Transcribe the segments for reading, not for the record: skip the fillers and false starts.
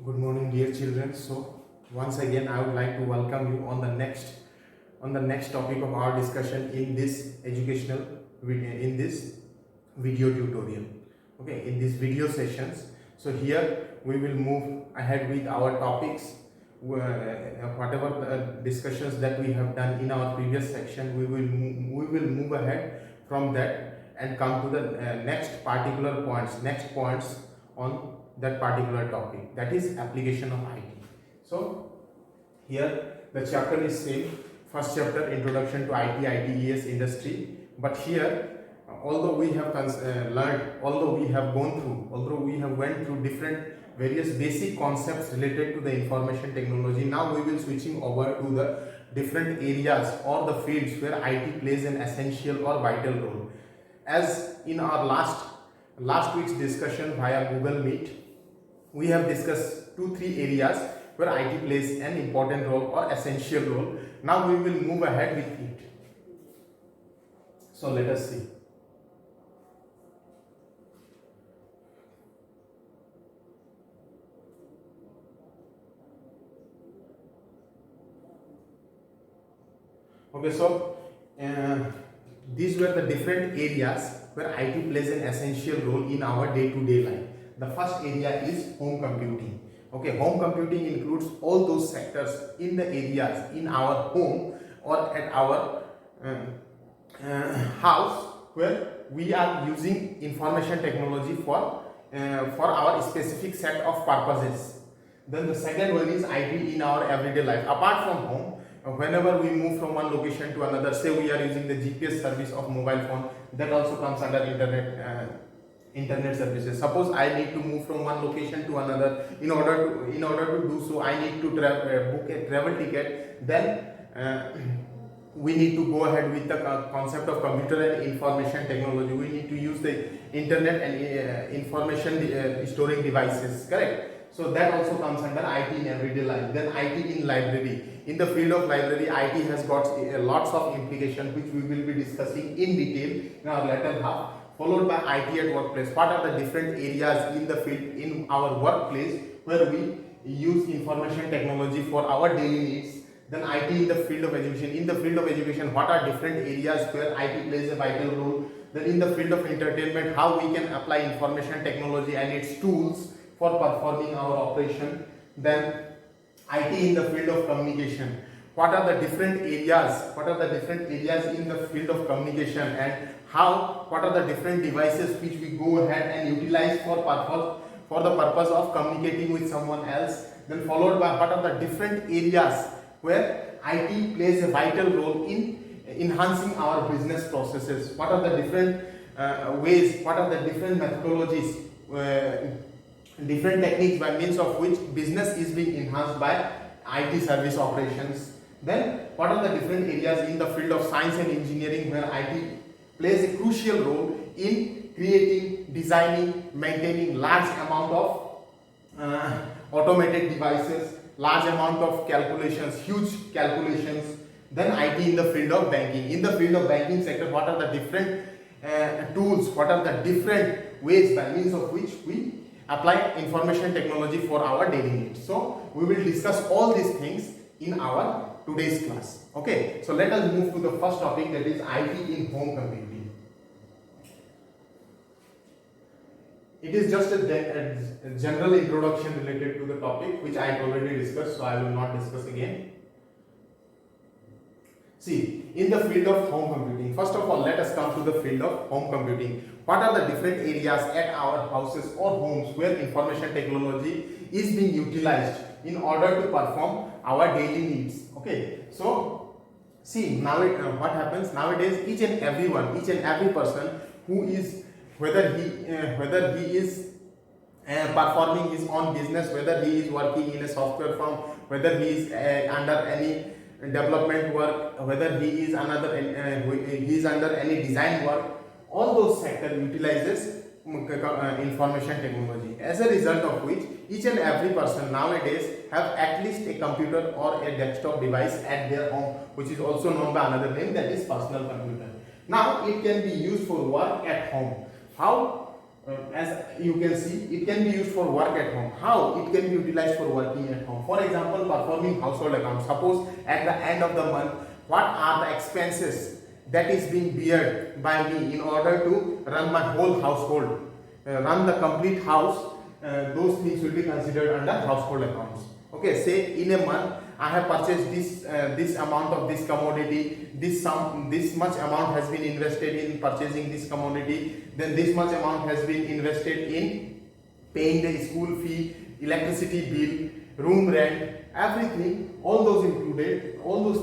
Good morning, dear children. So once again, I would like to welcome you on the next topic of our discussion in this educational in this video tutorial. Okay, in these video sessions. So here we will move ahead with our topics. Whatever the discussions that we have done in our previous section, we will move ahead from that and come to the next points on that particular topic, that is application of IT. So here the chapter is same, first chapter, introduction to IT, ITES industry. But here although we have learned, although we have went through different various basic concepts related to the information technology, now we will switching over to the different areas or the fields where IT plays an essential or vital role. As in our last week's discussion via Google Meet, we have discussed 2-3 areas where IT plays an important role or essential role. Now we will move ahead with it. So let us see. Okay, so these were the different areas where IT plays an essential role in our day-to-day life. The first area is home computing. Okay, home computing includes all those sectors in the areas in our home or at our house where we are using information technology for our specific set of purposes. Then the second one is IT in our everyday life. Apart from home, whenever we move from one location to another, say we are using the GPS service of mobile phone, that also comes under internet services. Suppose I need to move from one location to another. In order to do so, I need to book a travel ticket. Then we need to go ahead with the concept of computer and information technology. We need to use the internet and information storing devices, correct? So that also comes under IT in everyday life. Then IT in library. In the field of library, IT has got lots of implications which we will be discussing in detail in our later half. Followed by IT at workplace. What are the different areas in the field in our workplace where we use information technology for our daily needs? Then IT in the field of education. In the field of education, what are different areas where IT plays a vital role? Then in the field of entertainment, how we can apply information technology and its tools for performing our operation. Then IT in the field of communication. What are the different areas? What are the different areas in the field of communication, and what are the different devices which we go ahead and utilize for the purpose of communicating with someone else? Then followed by what are the different areas where IT plays a vital role in enhancing our business processes? What are the different ways? What are the different methodologies? Different techniques by means of which business is being enhanced by IT service operations. Then what are the different areas in the field of science and engineering where IT plays a crucial role in creating, designing, maintaining large amount of automated devices, large amount of calculations, huge calculations. Then IT in the field of banking. In the field of banking sector, what are the different tools, what are the different ways by means of which we apply information technology for our daily needs? So we will discuss all these things in our today's class. Okay, so let us move to the first topic, that is IT in home computing. It is just a general introduction related to the topic which I already discussed, so I will not discuss again. See, in the field of home computing, first of all, let us come to the field of home computing. What are the different areas at our houses or homes where information technology is being utilized in order to perform our daily needs? Okay, so see, now what happens nowadays, each and every person who is, whether he is performing his own business, whether he is working in a software firm, whether he is under any development work, whether he is under any design work, all those sectors utilizes information technology. As a result of which, each and every person nowadays have at least a computer or a desktop device at their home, which is also known by another name, that is personal computer. Now it can be used for work at home. How as you can see, it can be used for work at home. How it can be utilized for working at home? For example, performing household accounts. Suppose at the end of the month, what are the expenses that is being beared by me in order to run my whole household, run the complete house. Those things will be considered under household accounts. Okay, say in a month I have purchased this amount of this commodity, this much amount has been invested in purchasing this commodity, then this much amount has been invested in paying the school fee, electricity bill, room rent, everything, all those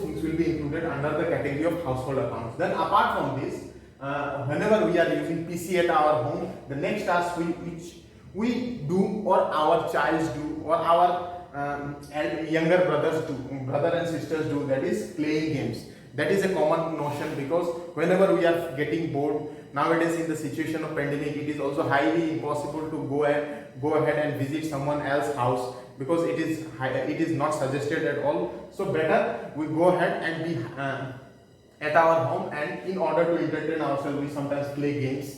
things will be included under the category of household accounts. Then apart from this, whenever we are using PC at our home, the next task which we do or our childs do or our and younger brothers do, brother and sisters do, that is playing games. That is a common notion, because whenever we are getting bored nowadays in the situation of pandemic, it is also highly impossible to go ahead and visit someone else's house, because it is not suggested at all. So better we go ahead and be at our home, and in order to entertain ourselves we sometimes play games.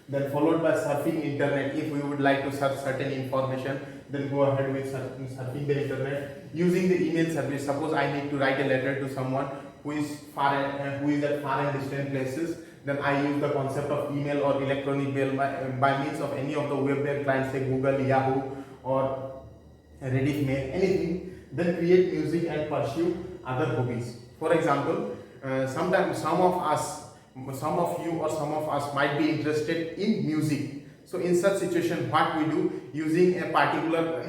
Then followed by surfing internet. If we would like to search certain information, then go ahead with surfing the internet. Using the email service. Suppose I need to write a letter to someone who is at far and distant places, then I use the concept of email or electronic mail by means of any of the web-based clients like Google, Yahoo or Reddit Mail, anything. Then create music and pursue other hobbies. For example, sometimes some of you or some of us might be interested in music. So in such situation, what we do, using a particular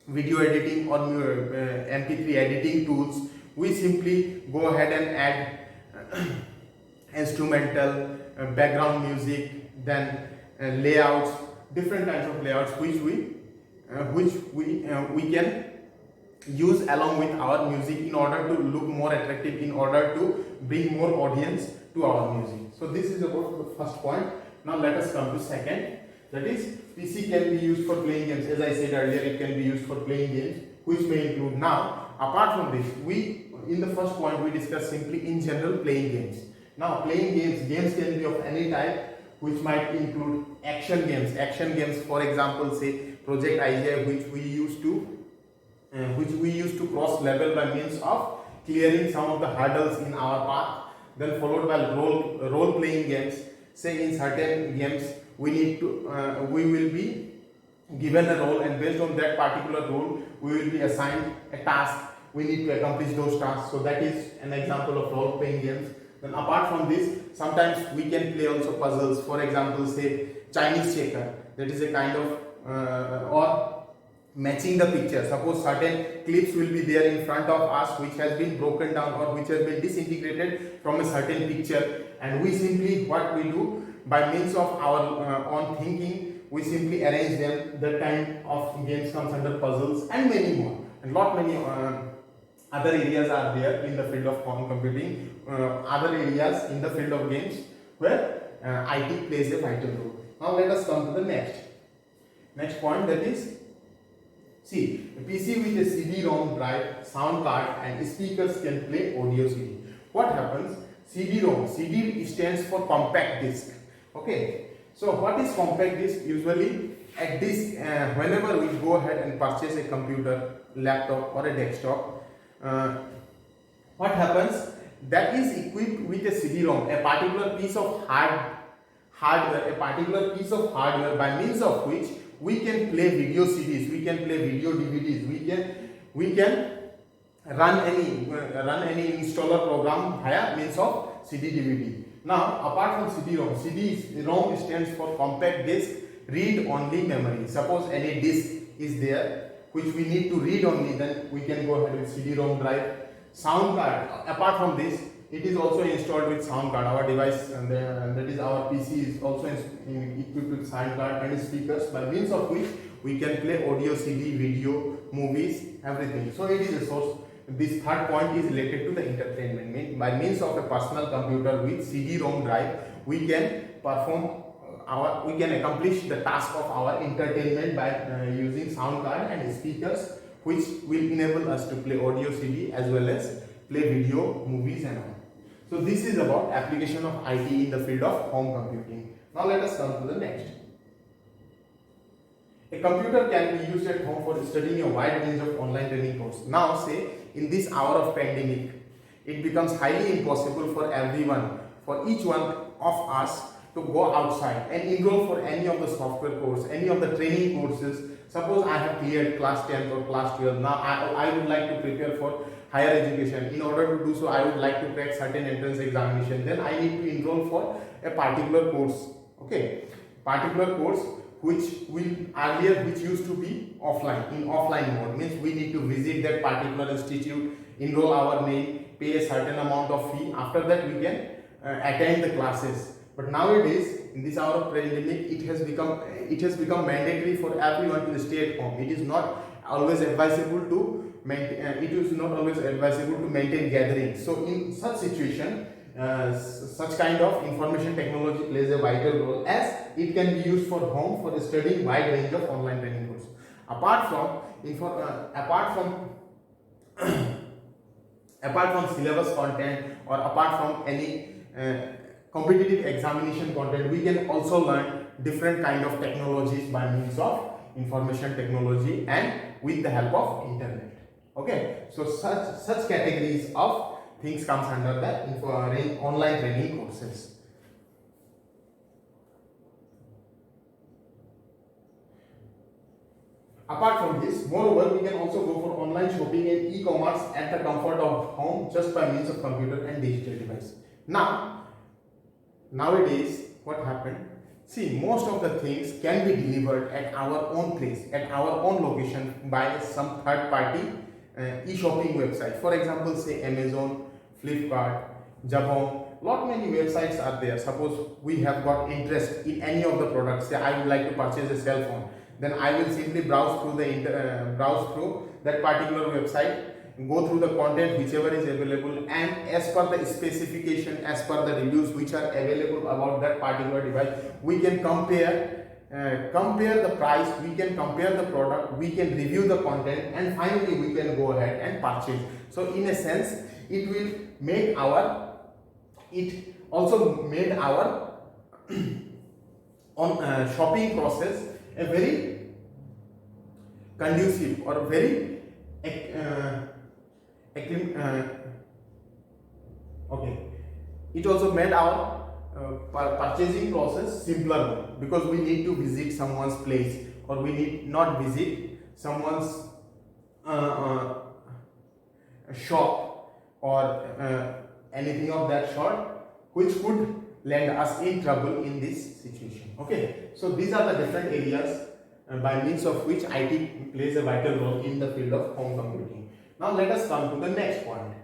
video editing or MP3 editing tools, we simply go ahead and add instrumental, background music, then layouts, different kinds of layouts which we can use along with our music in order to look more attractive, in order to bring more audience to our music. So this is about the first point. Now let us come to second, that is PC can be used for playing games. As I said earlier, it can be used for playing games, which may include. Now apart from this, in the first point we discussed simply in general playing games. Now playing games can be of any type, which might include action games, for example say Project IGI, which we used to cross level by means of clearing some of the hurdles in our path. Then followed by role playing games. Say in certain games we will be given a role, and based on that particular role we will be assigned a task. We need to accomplish those tasks. So that is an example of role playing games. Then apart from this, sometimes we can play also puzzles. For example, say Chinese checker. That is a kind of or matching the picture. Suppose certain clips will be there in front of us which has been broken down or which has been disintegrated from a certain picture, and we simply, what we do by means of our own thinking, we simply arrange them. That kind of games comes under puzzles, and many more, and many other areas are there in the field of quantum computing, other areas in the field of games where IT plays a vital role. Now let us come to the next point, that is, see, a PC with a CD-ROM drive, sound card and speakers can play audio CD. What happens? CD-ROM, CD stands for compact disc. Okay, so what is compact disc? Usually at this, whenever we go ahead and purchase a computer, laptop or a desktop, what happens? That is equipped with a CD-ROM, a particular piece of hardware, by means of which we can play video CDs, we can play video DVDs, we can run any installer program via means of CD DVD. Now apart from CD-ROM, CD-ROM stands for compact disc read only memory. Suppose any disc is there which we need to read only, then we can go ahead with CD-ROM drive. Sound card, apart from this, it is also installed with sound card. Our device, that is our PC, is also equipped with sound card and speakers, by means of which we can play audio CD, video, movies, everything. So it is a source. This third point is related to the entertainment. By means of a personal computer with CD-ROM drive, we can accomplish the task of our entertainment by using sound card and speakers, which will enable us to play audio CD as well as play video, movies and all. So this is about application of IT in the field of home computing. Now let us come to the next. A computer can be used at home for studying a wide range of online training courses. Now, say in this hour of pandemic, it becomes highly impossible for everyone, for each one of us to go outside and enroll for any of the software course, any of the training courses. Suppose I have cleared class 10th or class 12. Now I would like to prepare for higher education. In order to do so, I would like to crack certain entrance examination. Then I need to enroll for a particular course. Okay, particular course which used to be offline, in offline mode, means we need to visit that particular institute, enroll our name, pay a certain amount of fee. After that we can attend the classes. But nowadays, in this hour of pandemic, it has become mandatory for everyone to stay at home. It is not always advisable to maintain gatherings. So in such situation, such kind of information technology plays a vital role, as it can be used for home for studying wide range of online training courses. Apart from syllabus content, or apart from any competitive examination content, we can also learn different kind of technologies by means of information technology and with the help of internet. Okay, so such categories of things comes under the online training courses. Apart from this, moreover, we can also go for online shopping and e-commerce at the comfort of home, just by means of computer and digital device. Nowadays, what happened? See, most of the things can be delivered at our own place, at our own location, by some third party e-shopping website. For example, say Amazon, Flipkart, Jabong. Lot many websites are there. Suppose we have got interest in any of the products. Say I would like to purchase a cell phone. Then I will simply browse through that particular website, go through the content whichever is available, and as per the specification, as per the reviews which are available about that particular device, we can compare the price, we can compare the product, we can review the content, and finally we can go ahead and purchase. So in a sense, it also made our shopping process a very conducive or very it also made our purchasing process simpler, because we need to visit someone's place, or we need not visit someone's shop, or anything of that sort, which could land us in trouble in this situation. Okay, so these are the different areas by means of which IT plays a vital role in the field of home computing. Now let us come to the next point.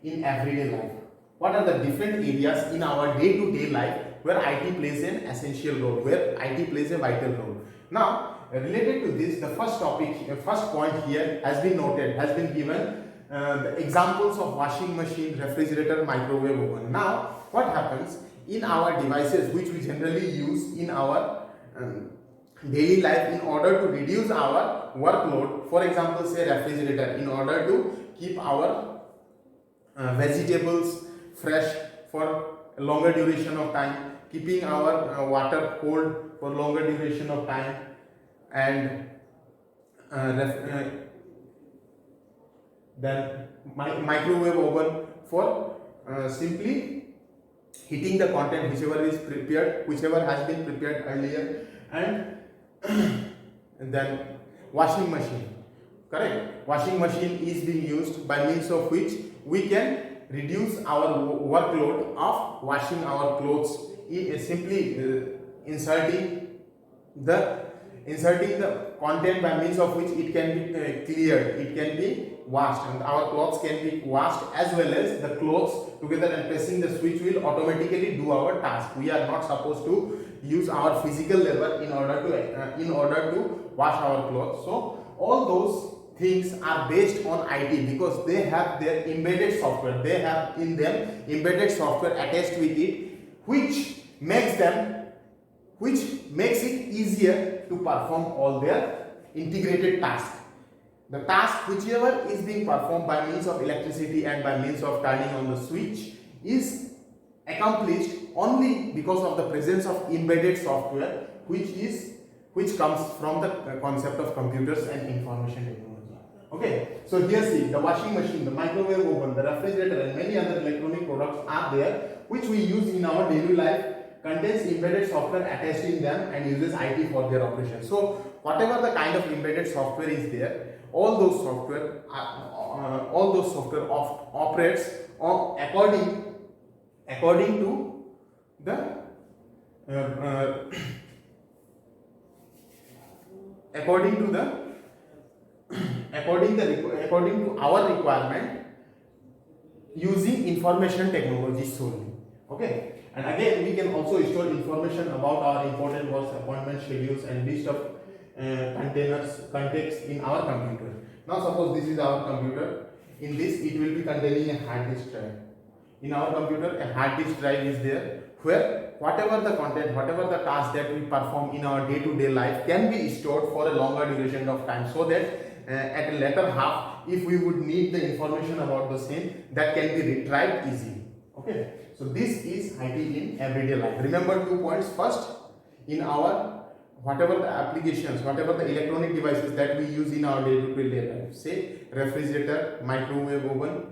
In everyday life, what are the different areas in our day-to-day life where IT plays an essential role, where IT plays a vital role? Now, related to this, the first point here has been noted, has been given the examples of washing machine, refrigerator, microwave oven. Now, what happens in our devices which we generally use in our daily life in order to reduce our workload? For example, say refrigerator, in order to keep our vegetables fresh for a longer duration of time, keeping our water cold for longer duration of time, and then microwave oven for simply heating the content whichever has been prepared earlier, and then washing machine. Correct. Washing machine is being used by means of which we can reduce our workload of washing our clothes, simply inserting the content by means of which it can be cleared, it can be washed, and our clothes can be washed, as well as the clothes together, and pressing the switch will automatically do our task. We are not supposed to use our physical labor in order to wash our clothes. So all those things are based on IT, because they have their embedded software. They have in them embedded software attached with it, which makes it easier to perform all their integrated tasks. The task whichever is being performed by means of electricity and by means of turning on the switch is accomplished only because of the presence of embedded software, which which comes from the concept of computers and information technology. Okay, so here see the washing machine, the microwave oven, the refrigerator and many other electronic products are there which we use in our daily life, contains embedded software attached in them and uses IT for their operation. So whatever the kind of embedded software is there, all those software operates according to the according to our requirement using information technology solely. Okay, and again we can also store information about our important works, appointment schedules and list of contacts in our computer. Now suppose this is our computer. In this it will be containing a hard disk drive. In our computer a hard disk drive is there where whatever the content, whatever the task that we perform in our day-to-day life can be stored for a longer duration of time, so that at a later half, if we would need the information about the same, that can be retrieved easily. Okay, so this is IT in everyday life. Remember 2 points. First, in our whatever the applications, whatever the electronic devices that we use in our day-to-day life, say refrigerator, microwave oven,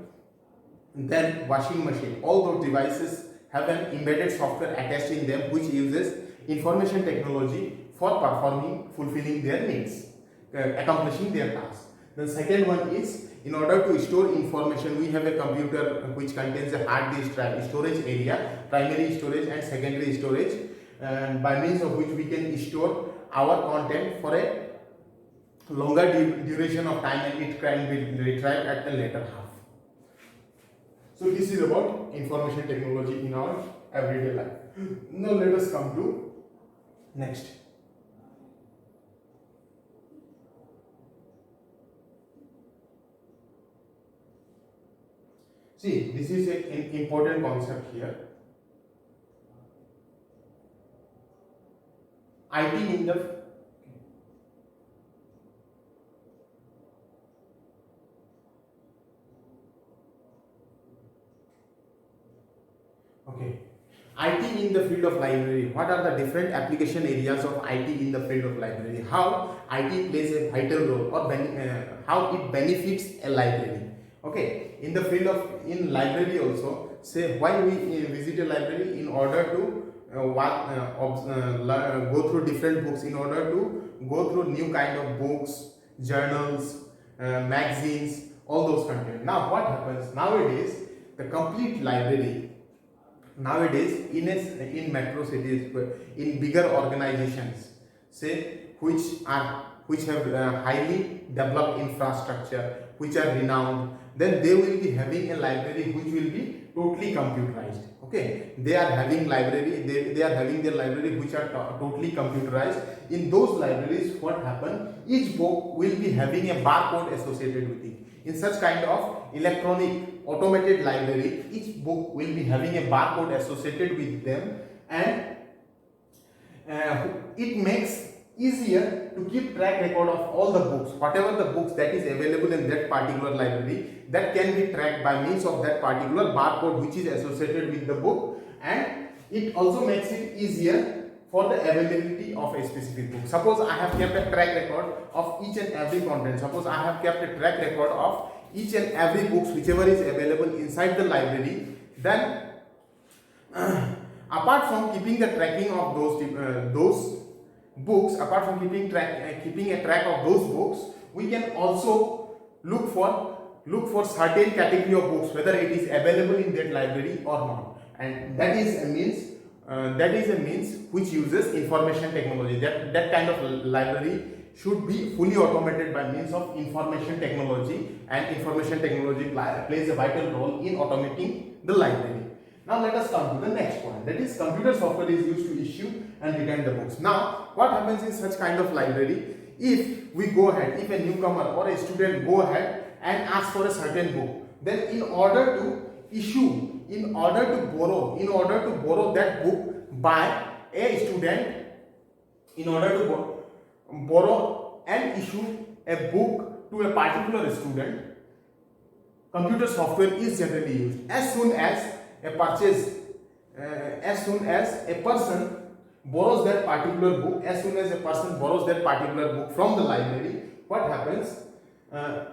then washing machine, all those devices have an embedded software attached in them which uses information technology for fulfilling their needs, accomplishing their tasks. The second one is, in order to store information, we have a computer which contains a hard disk drive, storage area, primary storage and secondary storage, by means of which we can store our content for a longer duration of time and it can be retrieved at the later half. So this is about information technology in our everyday life. Now let us come to next. See, this is an important concept here. IT in the IT in the field of library. What are the different application areas of IT in the field of library? How IT plays a vital role, or how it benefits a library. Okay, in the field of library also, say why we visit a library in order to go through different books, in order to go through new kind of books, journals, magazines, all those content. Now what happens nowadays? The complete library nowadays in metro cities, in bigger organizations, say which have highly developed infrastructure, which are renowned, then they will be having a library which will be totally computerized. Okay, they are having their library which are totally computerized. In those libraries, what happen, each book will be having a barcode associated with it. In such kind of electronic automated library, each book will be having a barcode associated with them, and it makes easier to keep track record of all the books. Whatever the books that is available in that particular library, that can be tracked by means of that particular barcode which is associated with the book, and it also makes it easier for the availability of a specific book. Suppose I have kept a track record of each and every content. Suppose I have kept a track record of each and every books whichever is available inside the library, then apart from keeping the tracking of those books, apart from keeping a track of those books, we can also look for certain category of books, whether it is available in that library or not, and that is a means which uses information technology. That kind of library should be fully automated by means of information technology, and information technology plays a vital role in automating the library. Now let us come to the next point, that is computer software is used to issue and return the books. Now what happens in such kind of library, if a newcomer or a student go ahead and ask for a certain book, then in order to borrow that book by a student, in order to borrow and issue a book to a particular student, computer software is generally used. As soon as a person borrows that particular book, as soon as a person borrows that particular book from the library, what happens? A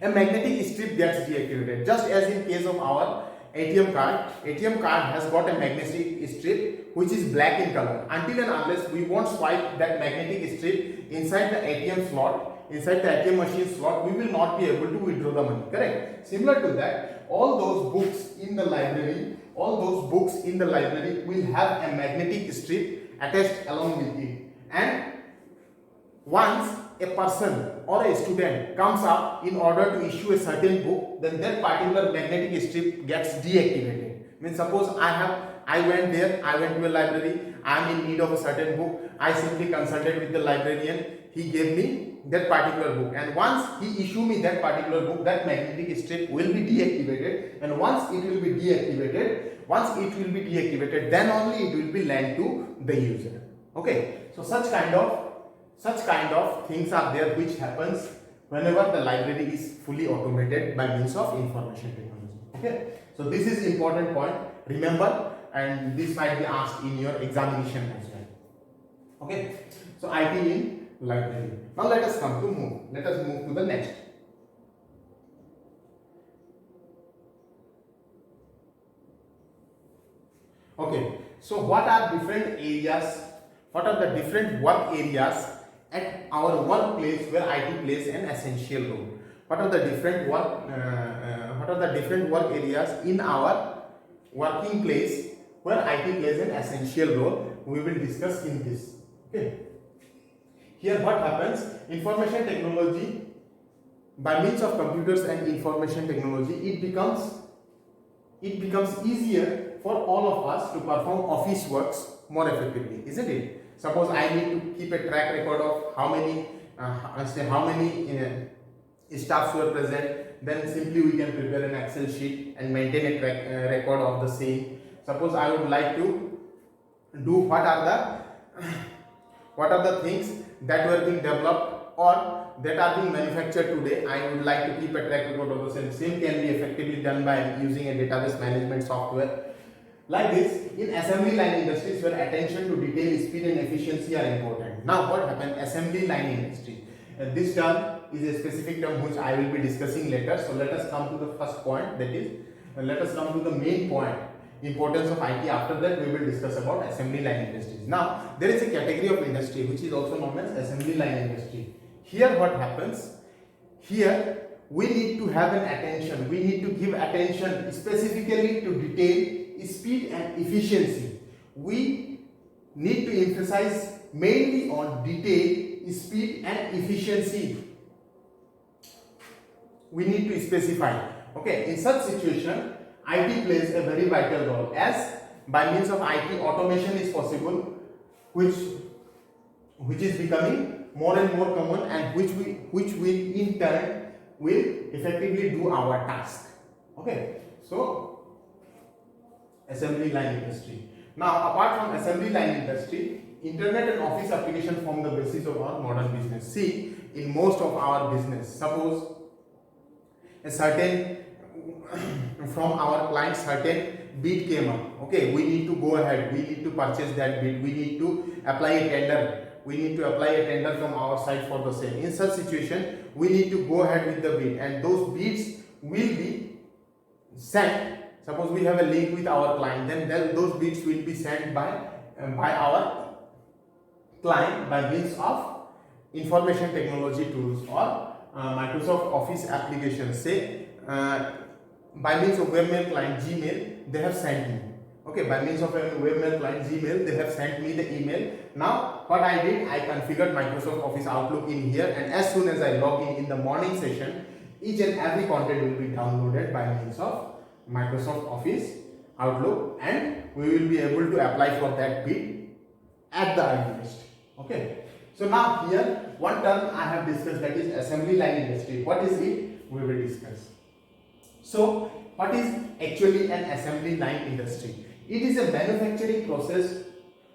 magnetic strip gets deactivated. Just as in case of our ATM card has got a magnetic strip which is black in color. Until and unless we won't swipe that magnetic strip inside the ATM slot, inside the ATM machine slot, we will not be able to withdraw the money. Correct? Similar to that, all those books in the library, will have a magnetic strip attached along with it. And once a person or a student comes up in order to issue a certain book, then that particular magnetic strip gets deactivated. Means suppose I went to a library, I am in need of a certain book, I simply consulted with the librarian, he gave me that particular book, and once he issue me that particular book, that magnetic strip will be deactivated, and once it will be deactivated, then only it will be lent to the user. Okay, so such kind of things are there which happens whenever the library is fully automated by means of information technology. Okay, so this is important point, remember, and this might be asked in your examination as well. Okay, so IT in library. Now let us move to the next. Okay, so what are the different work areas at our workplace where IT plays an essential role? What are the different work areas in our working place where IT plays an essential role? We will discuss in this. Okay. Here what happens? Information technology, by means of computers and information technology, it becomes easier for all of us to perform office works more effectively, isn't it? Suppose I need to keep a track record of how many staffs were present, then simply we can prepare an Excel sheet and maintain a track record of the same. Suppose I would like to do what are the things that were being developed or that are being manufactured today, I would like to keep a track record of the same. Same can be effectively done by using a database management software. Like this, in assembly line industries where attention to detail, speed and efficiency are important. Now what happened? Assembly line industry. This term is a specific term which I will be discussing later. So let us come to the first point, that is, let us come to the main point, importance of IT. After that we will discuss about assembly line industries. Now there is a category of industry which is also known as assembly line industry. Here what happens? Here we need to have an attention, we need to give attention specifically to detail, speed and efficiency. We need to emphasize mainly on detail, speed and efficiency. We need to specify. Okay, in such situation, IT plays a very vital role, as by means of IT automation is possible, which is becoming more and more common, and which will in turn will effectively do our task. Okay, so assembly line industry. Now apart from assembly line industry, internet and office application form the basis of our modern business. See, in most of our business, suppose a certain from our client certain bid came up. Okay, we need to go ahead, we need to purchase that bid, we need to apply a tender, from our side for the same. In such situation, we need to go ahead with the bid, and those bids will be sent. Suppose we have a link with our client, then those bids will be sent by our client by means of information technology tools or Microsoft Office applications. Say by means of webmail client Gmail, they have sent me. Okay, by means of a webmail client Gmail, they have sent me the email. Now what I did, I configured Microsoft Office Outlook in here, and as soon as I log in the morning session, each and every content will be downloaded by means of Microsoft Office Outlook, and we will be able to apply for that bid at the earliest. Okay, so now here one term I have discussed, that is assembly line industry. What is it? We will discuss. So what is actually an assembly line industry? It is a manufacturing process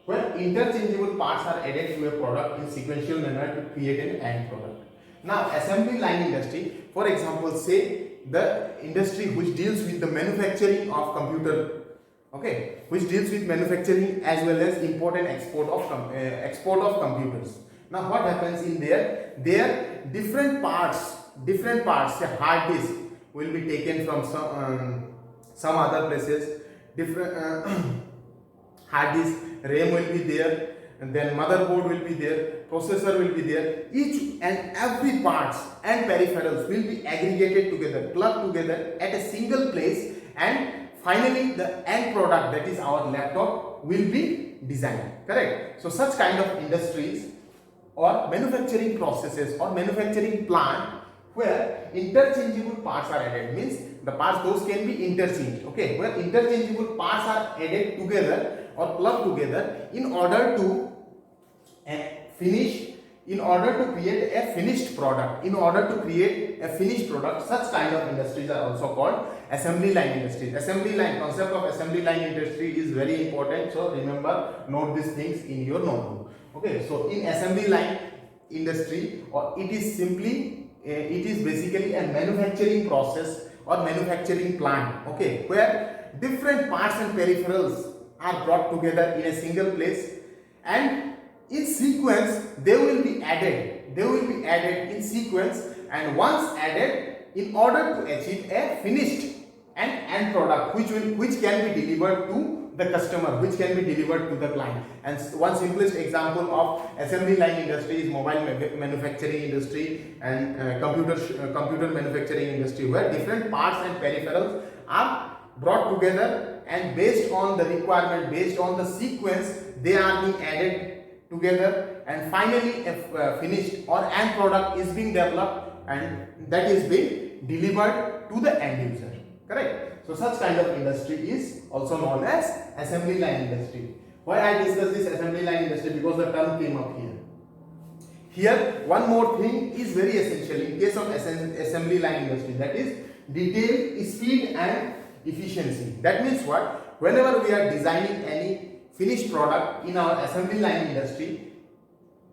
where interchangeable parts are added to a product in sequential manner to create an end product. Now assembly line industry, for example, say the industry which deals with the manufacturing of okay, which deals with manufacturing as well as import and export of computers. Now what happens in there? There different parts, say hard disk will be taken from some other places. Different hard disk, RAM will be there, and then motherboard will be there, processor will be there. Each and every parts and peripherals will be aggregated together, plugged together at a single place, and finally the end product, that is our laptop, will be designed. Correct? So such kind of industries or manufacturing processes or manufacturing plant where interchangeable parts are added, means the parts, those can be interchanged, okay, where interchangeable parts are added together or plugged together in order to create a finished product. Such kind of industries are also called assembly line industries. Concept of assembly line industry is very important, so remember, note these things in your notebook. Okay, so in assembly line industry, or it is basically a manufacturing process or manufacturing plant, okay, where different parts and peripherals are brought together in a single place, and in sequence they will be added in sequence, and once added, in order to achieve a finished and end product which can be delivered to the customer, which can be delivered to the client. And one simplest example of assembly line industry is mobile manufacturing industry and computer manufacturing industry, where different parts and peripherals are brought together, and based on the requirement, based on the sequence, they are being added together, and finally a finished or end product is being developed, and that is being delivered to the end user. Correct? So such kind of industry is also known as assembly line industry. Why I discuss this assembly line industry? Because the term came up here. Here one more thing is very essential in case of assembly line industry, that is detail, speed and efficiency. That means what? Whenever we are designing any finished product in our assembly line industry,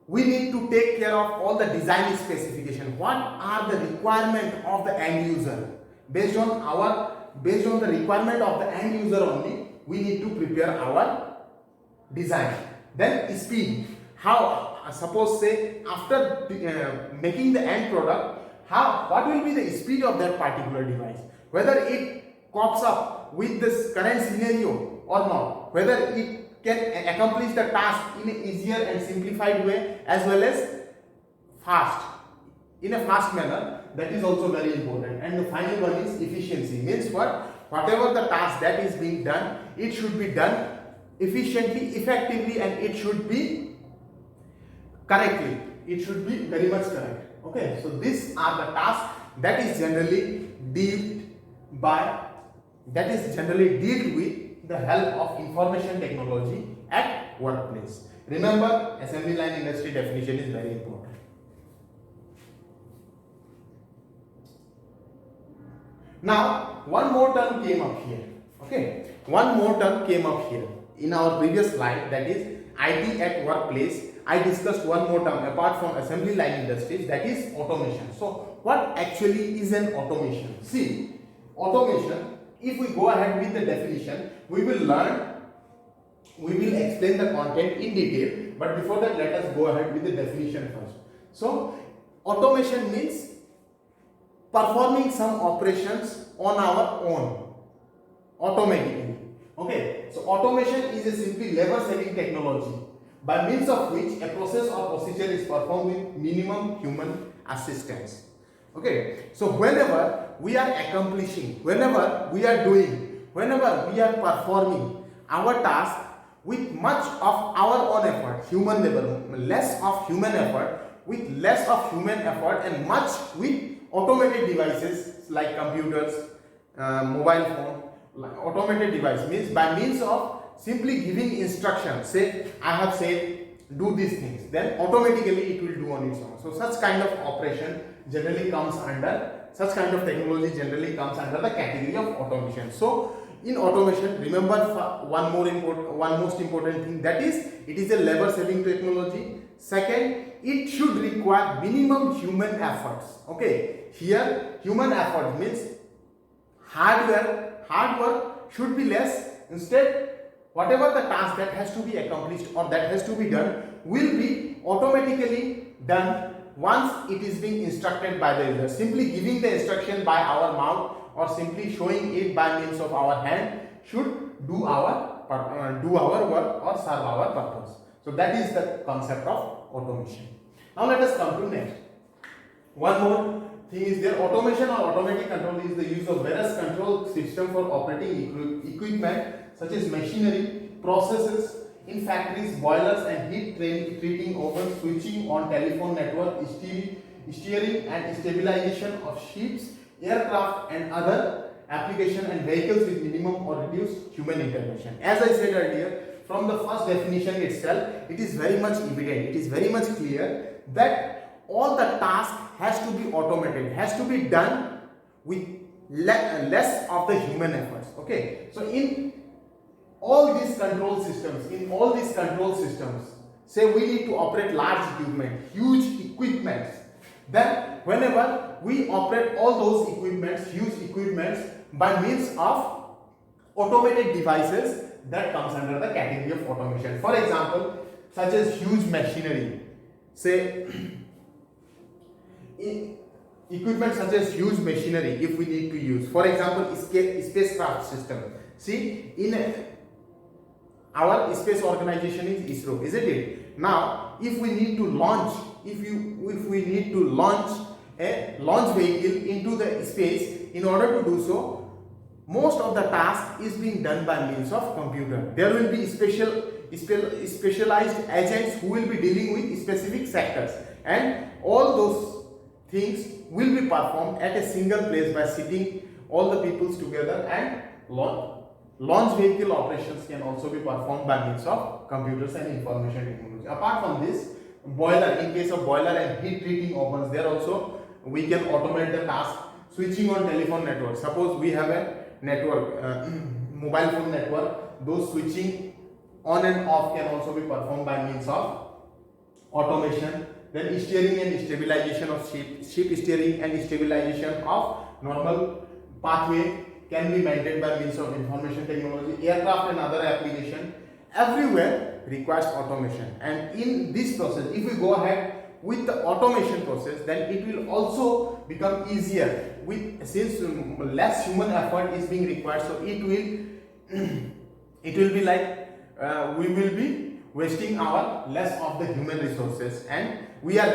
we need to take care of all the design specification. What are the requirement of the end user? Based on the requirement of the end user only, we need to prepare our design. Then speed. How? Suppose say after making the end product, what will be the speed of that particular device? Whether it copes up with this current scenario or not. Whether it can accomplish the task in an easier and simplified way as well as in a fast manner. That is also very important. And the final one is efficiency. Means what? Whatever the task that is being done, it should be done efficiently, effectively, and it should be correctly. It should be very much correct. Okay, so these are the tasks that is generally dealt with the help of information technology at workplace. Remember, assembly line industry definition is very important. Now, one more term came up here. Okay, one more term came up here in our previous slide, that is IT at workplace. I discussed one more term apart from assembly line industries, that is automation. So, what actually is an automation? See, automation, if we go ahead with the definition, we will explain the content in detail, but before that, let us go ahead with the definition first. So, automation means performing some operations on our own automatically. Okay, so automation is a simply labor saving technology by means of which a process or procedure is performed with minimum human assistance. Okay, so whenever we are accomplishing, whenever we are performing our task with much of our own effort, human labor, less of human effort, and much with automated devices like computers, mobile phone. Automated device means by means of simply giving instructions. Say I have said do these things, then automatically it will do on its own. So such kind of operation generally comes under, such kind of technology generally comes under the category of automation. So in automation, remember one most important thing, that is it is a labor saving technology. Second, it should require minimum human efforts. Okay, here human effort means hard work should be less Instead, whatever the task that has to be accomplished or that has to be done will be automatically done once it is being instructed by the user. Simply giving the instruction by our mouth or simply showing it by means of our hand should do our work or serve our purpose. So that is the concept of automation. Now let us come to next. One more thing is there. Automation or automatic control is the use of various control system for operating equipment such as machinery, processes in factories, boilers and heat treating ovens, switching on telephone network, steering and stabilization of ships, aircraft and other application and vehicles with minimum or reduced human intervention. As I said earlier, from the first definition itself, it is very much evident, it is very much clear that all the task has to be automated, has to be done with less of the human efforts. Okay, so in all these control systems, say we need to operate large equipment, huge equipments, then whenever we operate all those equipments, huge equipments by means of automated devices, that comes under the category of automation. For example, such as huge machinery, say equipment such as huge machinery if we need to use. For example, spacecraft system. See, in our space organization is ISRO, isn't it? Now, if we need to launch, if we need to launch a launch vehicle into the space, in order to do so, most of the task is being done by means of computer. There will be specialized agents who will be dealing with specific sectors, and all those things will be performed at a single place by sitting all the peoples together, and launch vehicle operations can also be performed by means of computers and information technology. Apart from this, boiler, in case of boiler and heat treating ovens, there also we can automate the task. Switching on telephone network, suppose we have a network, mobile phone network, those switching on and off can also be performed by means of automation. Then steering and stabilization of ship steering and stabilization of normal pathway can be maintained by means of information technology. Aircraft and other application, everywhere requires automation. And in this process, if we go ahead with the automation process, then it will also become easier since less human effort is being required. So it will be like we will be wasting our less of the human resources, and we are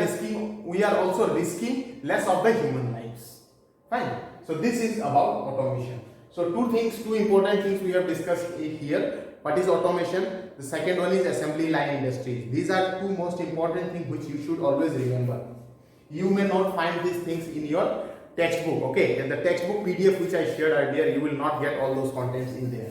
also risking less of the human lives. Fine. So this is about automation. So two important things we have discussed here. What is automation? The second one is assembly line industries. These are two most important things which you should always remember. You may not find these things in your textbook. Okay, in the textbook PDF which I shared earlier, you will not get all those contents in there.